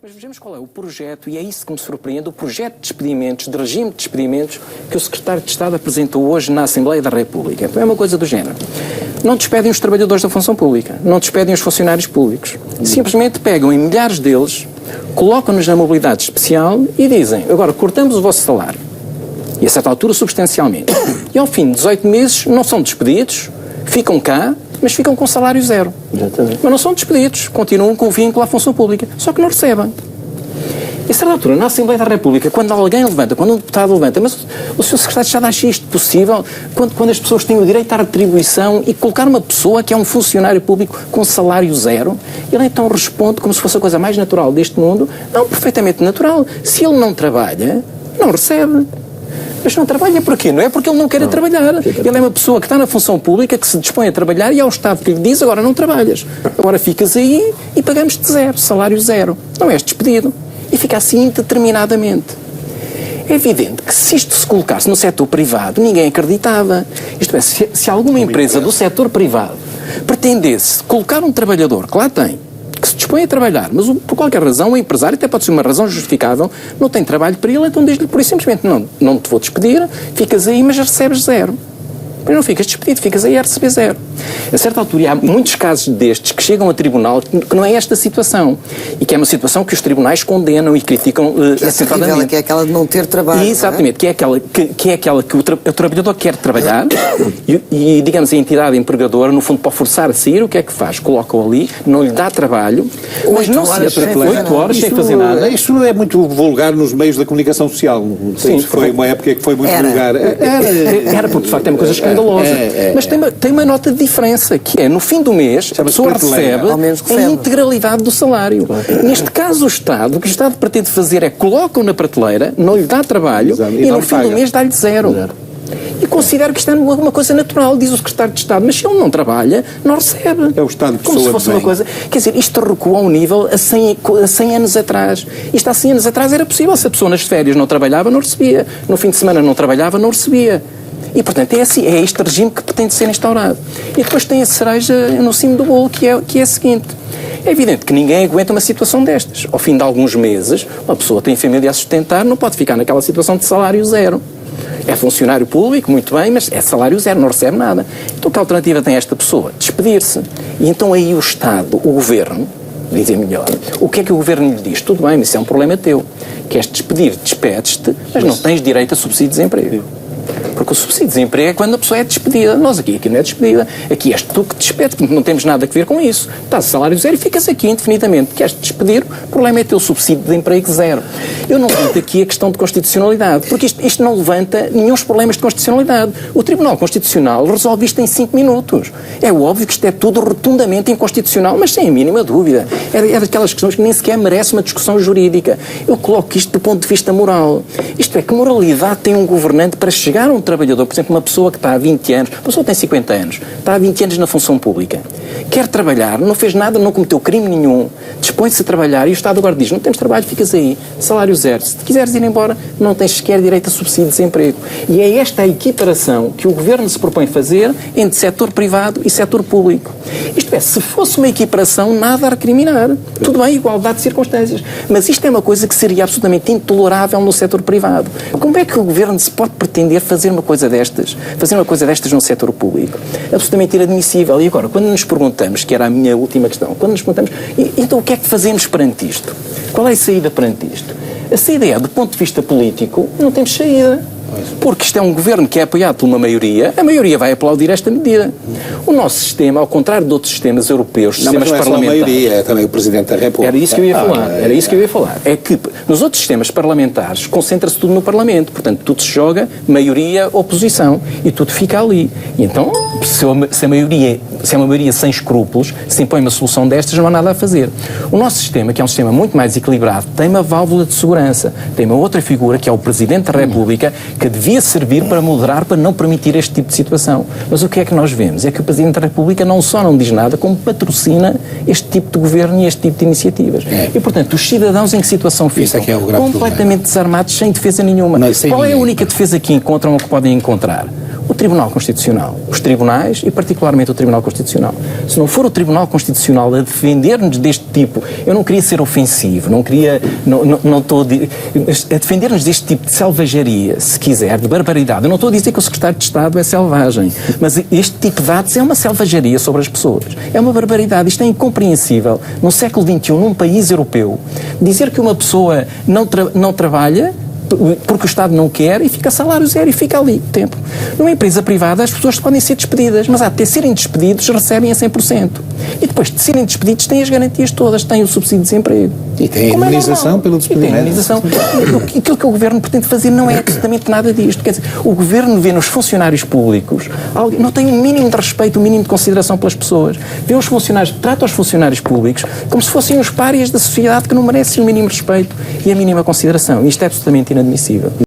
Mas vejamos qual é o projeto, e é isso que me surpreende, o projeto de despedimentos, de regime de despedimentos, que o Secretário de Estado apresentou hoje na Assembleia da República. É uma coisa do género. Não despedem os trabalhadores da função pública, não despedem os funcionários públicos. Simplesmente pegam em milhares deles, colocam-nos na mobilidade especial e dizem, agora cortamos o vosso salário. E a certa altura substancialmente. E ao fim de 18 meses não são despedidos, ficam cá, mas ficam com salário zero. Exatamente. Mas não são despedidos, continuam com o vínculo à função pública, só que não recebem. E a certa altura, na Assembleia da República, quando alguém levanta, quando um deputado levanta, mas o Sr. Secretário de Estado acha isto possível, quando as pessoas têm o direito à retribuição e colocar uma pessoa que é um funcionário público com salário zero, ele então responde como se fosse a coisa mais natural deste mundo, não, perfeitamente natural. Se ele não trabalha, não recebe. Mas não trabalha porquê? Não é porque ele não quer trabalhar. Ele é uma pessoa que está na função pública, que se dispõe a trabalhar e é o Estado que lhe diz, agora não trabalhas. Agora ficas aí e pagamos-te zero, salário zero. Não és despedido. E fica assim indeterminadamente. É evidente que se isto se colocasse no setor privado, ninguém acreditava. Isto é, se alguma empresa do setor privado pretendesse colocar um trabalhador que lá tem, que se dispõe a trabalhar, mas por qualquer razão o empresário, até pode ser uma razão justificável, não tem trabalho para ele, então diz-lhe por isso simplesmente, não te vou despedir, ficas aí, mas recebes zero. Mas não ficas despedido, ficas aí a receber zero. A certa altura há muitos casos destes que chegam a tribunal que não é esta situação. E que é uma situação que os tribunais condenam e criticam acentuadamente. Que é aquela de não ter trabalho. Exatamente, que é aquela que o trabalhador quer trabalhar e, digamos, a entidade empregadora, no fundo, para forçar a sair, o que é que faz? Coloca-o ali, não lhe dá trabalho, mas não se 8 horas sem fazer nada. Isto não é muito vulgar nos meios da comunicação social. Sim, foi uma época que foi muito vulgar. Era porque, de facto, é uma coisa escandalosa. Mas tem uma nota de diferença, que é, no fim do mês, a pessoa recebe a integralidade do salário. Neste caso, o Estado, que o Estado pretende fazer é coloca-o na prateleira, não lhe dá trabalho e no fim do mês dá-lhe zero. E considero que isto é uma coisa natural, diz o Secretário de Estado, mas se ele não trabalha, não recebe. É o Estado de como se fosse uma coisa. Quer dizer, isto recua a um nível a 100 anos atrás. Isto há 100 anos atrás era possível. Se a pessoa nas férias não trabalhava, não recebia. No fim de semana não trabalhava, não recebia. E, portanto, é assim, é este regime que pretende ser instaurado. E depois tem a cereja no cimo do bolo, que é a seguinte. É evidente que ninguém aguenta uma situação destas. Ao fim de alguns meses, uma pessoa tem família a sustentar, não pode ficar naquela situação de salário zero. É funcionário público, muito bem, mas é salário zero, não recebe nada. Então, que alternativa tem esta pessoa? Despedir-se. E então aí o Estado, o Governo, dizer melhor, o que é que o Governo lhe diz? Tudo bem, mas isso é um problema teu. Queres despedir, despedes-te, mas não tens direito a subsídio de desemprego. Porque o subsídio de desemprego é quando a pessoa é despedida. Nós aqui não é despedida. Aqui és tu que te despedes, porque não temos nada a ver com isso. Estás a salário zero e ficas aqui indefinidamente. Queres te despedir, o problema é ter o subsídio de emprego zero. Eu não levanto aqui a questão de constitucionalidade, porque isto não levanta nenhum problemas de constitucionalidade. O Tribunal Constitucional resolve isto em 5 minutos. É óbvio que isto é tudo rotundamente inconstitucional, mas sem a mínima dúvida. É daquelas questões que nem sequer merece uma discussão jurídica. Eu coloco isto do ponto de vista moral. Isto é, que moralidade tem um governante para chegar a um trabalhador, por exemplo, uma pessoa que está há 20 anos, uma pessoa que tem 50 anos, está há 20 anos na função pública, quer trabalhar, não fez nada, não cometeu crime nenhum, dispõe-se a trabalhar e o Estado agora diz, não temos trabalho, ficas aí, salário zero. Se quiseres ir embora, não tens sequer direito a subsídio de desemprego. E é esta a equiparação que o Governo se propõe fazer entre setor privado e setor público. Isto é, se fosse uma equiparação, nada a recriminar. Tudo bem, igualdade de circunstâncias. Mas isto é uma coisa que seria absolutamente intolerável no setor privado. Como é que o Governo se pode pretender fazer uma coisa destas no setor público? Absolutamente inadmissível. E agora, quando nos perguntamos, que era a minha última questão, quando nos perguntamos, então o que é que fazemos perante isto? Qual é a saída perante isto? A saída é, do ponto de vista político, não temos saída. Porque isto é um governo que é apoiado por uma maioria, a maioria vai aplaudir esta medida. O nosso sistema, ao contrário de outros sistemas europeus, sistemas parlamentares... Não é só a maioria, é também o Presidente da República. Era isso que eu ia falar. É que nos outros sistemas parlamentares concentra-se tudo no Parlamento. Portanto, tudo se joga, maioria, oposição. E tudo fica ali. E então, se é uma maioria sem escrúpulos, se impõe uma solução destas, não há nada a fazer. O nosso sistema, que é um sistema muito mais equilibrado, tem uma válvula de segurança. Tem uma outra figura, que é o Presidente da República, que devia servir para moderar, para não permitir este tipo de situação. Mas o que é que nós vemos? É que o Presidente da República não só não diz nada, como patrocina este tipo de governo e este tipo de iniciativas. E, portanto, os cidadãos em que situação ficam? É completamente desarmados, sem defesa nenhuma. Qual é a única defesa que encontram ou que podem encontrar? O Tribunal Constitucional, os tribunais e particularmente o Tribunal Constitucional. Se não for o Tribunal Constitucional a defender-nos deste tipo, eu não queria ser ofensivo, não estou a defender-nos deste tipo de selvageria, se quiser, de barbaridade. Eu não estou a dizer que o Secretário de Estado é selvagem, mas este tipo de atos é uma selvageria sobre as pessoas. É uma barbaridade. Isto é incompreensível. No século XXI, num país europeu, dizer que uma pessoa não trabalha porque o Estado não quer e fica a salário zero e fica ali tempo. Numa empresa privada as pessoas podem ser despedidas, mas de serem despedidos recebem a 100%. E depois de serem despedidos têm as garantias todas, têm o subsídio de desemprego. E tem a indemnização pelo despedimento. Tem a indemnização. Aquilo que o Governo pretende fazer não é absolutamente nada disto. Quer dizer, o Governo vê nos funcionários públicos, não tem um mínimo de respeito, um mínimo de consideração pelas pessoas. Vê os funcionários, trata os funcionários públicos como se fossem os párias da sociedade que não merecem o mínimo respeito e a mínima consideração. Isto é absolutamente inadmissível.